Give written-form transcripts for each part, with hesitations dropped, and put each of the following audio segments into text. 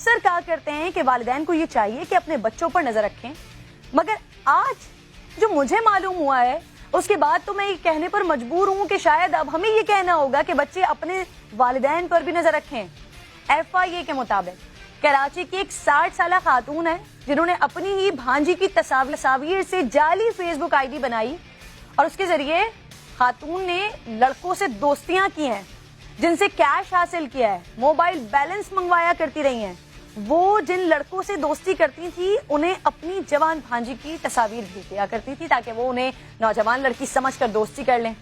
اکثر کہا کرتے ہیں کہ والدین کو یہ چاہیے کہ اپنے بچوں پر نظر رکھیں، مگر آج جو مجھے معلوم ہوا ہے اس کے بعد تو میں یہ کہنے پر مجبور ہوں کہ شاید اب ہمیں یہ کہنا ہوگا کہ بچے اپنے والدین پر بھی نظر رکھیں۔ FIA کے مطابق کراچی کی ایک 60 سالہ خاتون ہے جنہوں نے اپنی ہی بھانجی کی تصاویر سے جعلی فیس بک ID بنائی اور اس کے ذریعے خاتون نے لڑکوں سے دوستیاں کی ہیں، جن سے کیش حاصل کیا ہے، موبائل بیلنس منگوایا کرتی رہی ہیں۔ وہ جن لڑکوں سے دوستی کرتی تھی انہیں اپنی جوان بھانجی کی تصاویر بھیج دیا کرتی تھی تاکہ وہ انہیں نوجوان لڑکی سمجھ کر دوستی کر لیں۔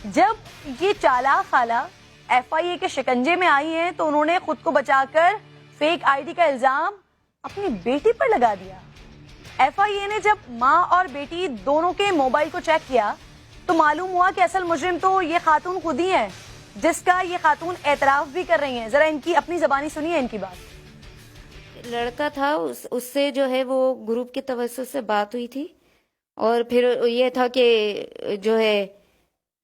جب یہ چالاک خالہ FIA کے شکنجے میں آئی ہیں تو انہوں نے خود کو بچا کر فیک ID کا الزام اپنی بیٹی پر لگا دیا۔ FIA نے جب ماں اور بیٹی دونوں کے موبائل کو چیک کیا تو معلوم ہوا کہ اصل مجرم تو یہ خاتون خود ہی ہے، جس کا یہ خاتون اعتراف بھی کر رہی ہیں۔ ذرا ان کی اپنی زبانی سنیے ان کی بات۔ لڑکا تھا اس سے جو ہے وہ گروپ کے توسط سے بات ہوئی تھی، اور پھر یہ تھا کہ جو ہے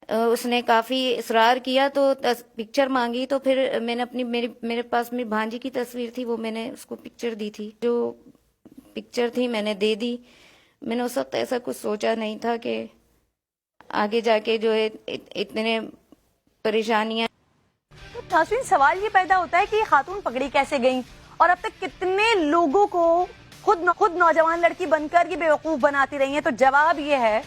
اس نے کافی اصرار کیا تو پکچر مانگی، تو پھر میں نے میرے پاس میری بھانجی کی تصویر تھی، وہ میں نے اس کو پکچر دی تھی، جو پکچر تھی میں نے دے دی۔ میں نے اس وقت ایسا کچھ سوچا نہیں تھا کہ آگے جا کے جو ہے اتنے پریشانیاں۔ ناظرین، سوال یہ پیدا ہوتا ہے کہ یہ خاتون پکڑی کیسے گئیں اور اب تک کتنے لوگوں کو خود نوجوان لڑکی بن کر یہ بیوقوف بناتی رہی ہیں؟ تو جواب یہ ہے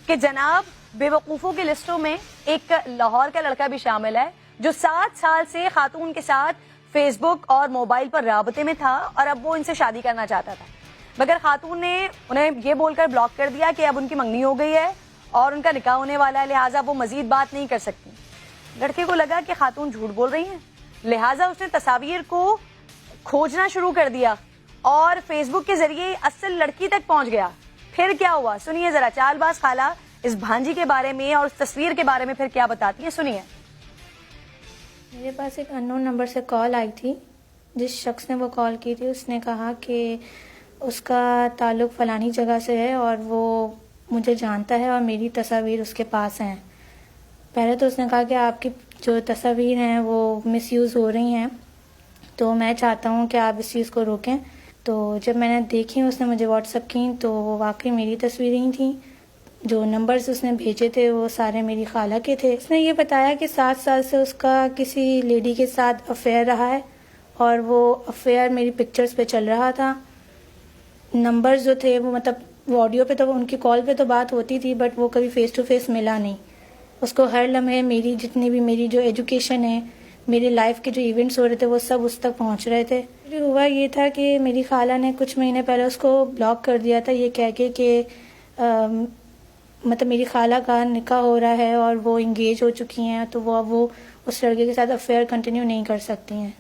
کہ جناب بے وقوفوں کی لسٹوں میں ایک لاہور کا لڑکا بھی شامل ہے جو 7 سال سے خاتون کے ساتھ فیس بک اور موبائل پر رابطے میں تھا اور اب وہ ان سے شادی کرنا چاہتا تھا، مگر خاتون نے انہیں یہ بول کر بلاک کر دیا کہ اب ان کی منگنی ہو گئی ہے اور ان کا نکاح ہونے والا ہے، لہٰذا وہ مزید بات نہیں کر سکتی۔ لڑکے کو لگا کہ خاتون جھوٹ بول رہی ہیں، لہٰذا اس نے تصاویر کو کھوجنا شروع کر دیا اور فیس بک کے ذریعے اصل لڑکی تک پہنچ گیا۔ پھر کیا ہوا سنیے ذرا، چال باز خالہ اس بھانجی کے بارے میں اور اس تصویر کے بارے میں پھر کیا بتاتی ہیں، سنیے۔ میرے پاس ایک اننون نمبر سے کال آئی تھی، جس شخص نے وہ کال کی تھی اس نے کہا کہ اس کا تعلق فلانی جگہ سے ہے اور وہ مجھے جانتا ہے اور میری تصاویر اس کے پاس ہیں۔ پہلے تو اس نے کہا کہ آپ کی جو تصاویر ہیں وہ مس یوز ہو رہی ہیں، تو میں چاہتا ہوں کہ آپ اس چیز کو روکیں۔ تو جب میں نے دیکھی اس نے مجھے واٹس ایپ کی تو وہ واقعی میری تصویریں ہی تھیں، جو نمبرز اس نے بھیجے تھے وہ سارے میری خالہ کے تھے۔ اس نے یہ بتایا کہ 7 سال سے اس کا کسی لیڈی کے ساتھ افیئر رہا ہے اور وہ افیئر میری پکچرز پہ چل رہا تھا۔ نمبرز جو تھے وہ مطلب آڈیو پہ تو ان کی کال پہ تو بات ہوتی تھی بٹ وہ کبھی فیس ٹو فیس ملا نہیں۔ اس کو ہر لمحے میری جتنی بھی میری جو ایجوکیشن ہے، میری لائف کے جو ایونٹس ہو رہے تھے وہ سب اس تک پہنچ رہے تھے۔ ہوا یہ تھا کہ میری خالہ نے کچھ مہینے پہلے اس کو بلاک کر دیا تھا، یہ کہہ کے کہ مطلب میری خالہ کا نکاح ہو رہا ہے اور وہ انگیج ہو چکی ہیں تو وہ اس لڑکے کے ساتھ افیئر کنٹینیو نہیں کر سکتی ہیں،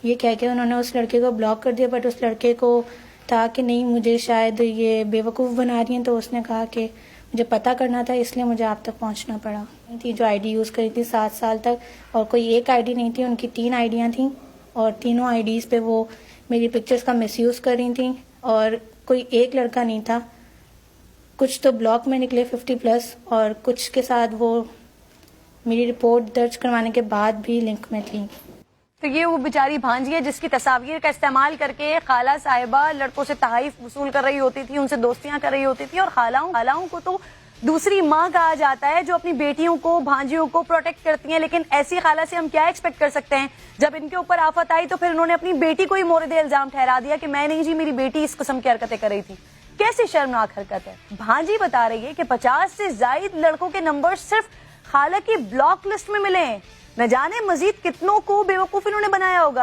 یہ کہہ کے انہوں نے اس لڑکے کو بلاک کر دیا۔ بٹ اس لڑکے کو تھا کہ نہیں مجھے شاید یہ بے وقوف بنا رہی ہیں، تو اس نے کہا کہ مجھے پتہ کرنا تھا اس لیے مجھے آپ تک پہنچنا پڑا۔ تھی جو ID یوز کری تھی 7 سال تک، اور کوئی ایک ID نہیں تھی، ان کی 3 آئیڈیاں تھیں اور تینوں IDs پہ وہ میری پکچرز کا مس یوز کر رہی تھیں، اور کوئی ایک لڑکا نہیں تھا، کچھ تو بلاک میں نکلے 50+ اور کچھ کے ساتھ وہ میری رپورٹ درج کروانے کے بعد بھی لنک میں تھیں۔ تو یہ وہ بیچاری بھانجی ہے جس کی تصاویر کا استعمال کر کے خالہ صاحبہ لڑکوں سے تحائف وصول کر رہی ہوتی تھی، ان سے دوستیاں کر رہی ہوتی تھی، اور خالہوں کو تو دوسری ماں کہا جاتا ہے جو اپنی بیٹیوں کو بھانجیوں کو پروٹیکٹ کرتی ہیں، لیکن ایسی خالہ سے ہم کیا ایکسپیکٹ کر سکتے ہیں؟ جب ان کے اوپر آفت آئی تو پھر انہوں نے اپنی بیٹی کو ہی مورد الزام ٹھہرا دیا کہ میں نہیں جی، میری بیٹی اس قسم کی حرکتیں کر رہی تھی۔ کیسی شرمناک حرکت ہے۔ بھانجی بتا رہی ہے کہ 50 سے زائد لڑکوں کے نمبر صرف خالہ کی بلاک لسٹ میں ملے ہیں، نہ جانے مزید کتنوں کو بے وقوف انہوں نے بنایا ہوگا۔